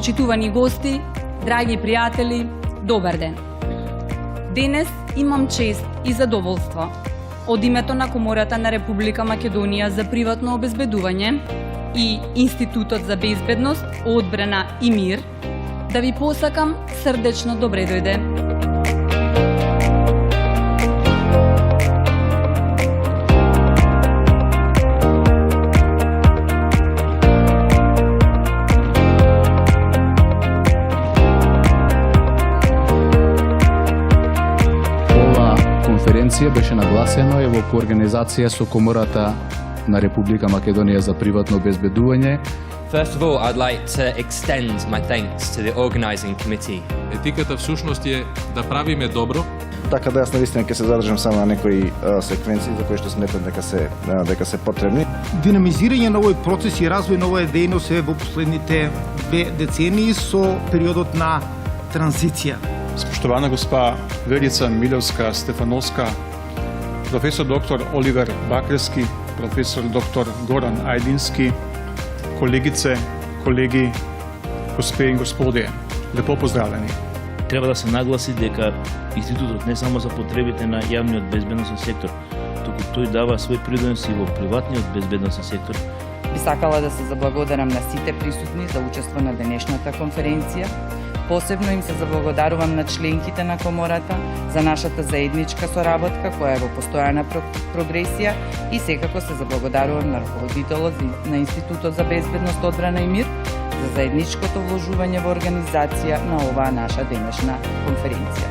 Почитувани гости, драги пријатели, добар ден. Денес имам чест и задоволство од името на Комората на Република Македонија за приватно обезбедување и Институтот за безбедност, одбрана и мир да ви посакам срдечно добре дојде. Конференција беше нагласено и во коорганизација со Комората на Република Македонија за приватно обезбедување. First of all, I'd like to extend my thanks to the organising committee. Етиката всушност е да правиме добро. Така да јас навистина ќе се задржам само на некои секвенции за кои што сметам дека се потребни. Динамизирање на овој процес и развој на оваа дејност е во последните 2 децении со периодот на транзиција. Spoštovana gospa Verica Milovska-Stefanovska, profesor dr. Oliver Bakrevski, profesor dr. Goran Ajdinski, kolegice, kolegi, gospe in gospodje, lepo pozdravljeni. Треба да се нагласи дека институтот не само за потребите на јавниот безбедносен сектор, туку тој дава свој принос и во приватниот безбедносен сектор. Би сакала да се заблагодарам на сите присутни за учество на денешната конференција. Посебно им се заблагодарувам на членките на Комората за нашата заедничка соработка која е во постојана прогресија и секако се заблагодарувам на раководителот на Институтот за безбедност, одбрана и мир за заедничкото вложување во организација на оваа наша денешна конференција.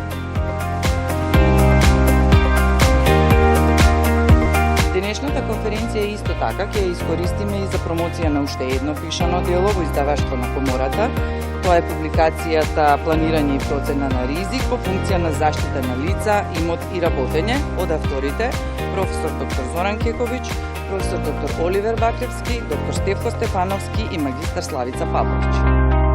Денешната конференција исто така ќе ја искористиме и за промоција на уште едно пишано дело во издаваштво на Комората. Тоа е публикацијата Планирање и процена на ризик во функција на заштита на лица, имот и работење од авторите професор доктор Зоран Кековиќ, професор доктор Оливер Бакревски, доктор Стефко Стефановски и магистар Славица Павловиќ.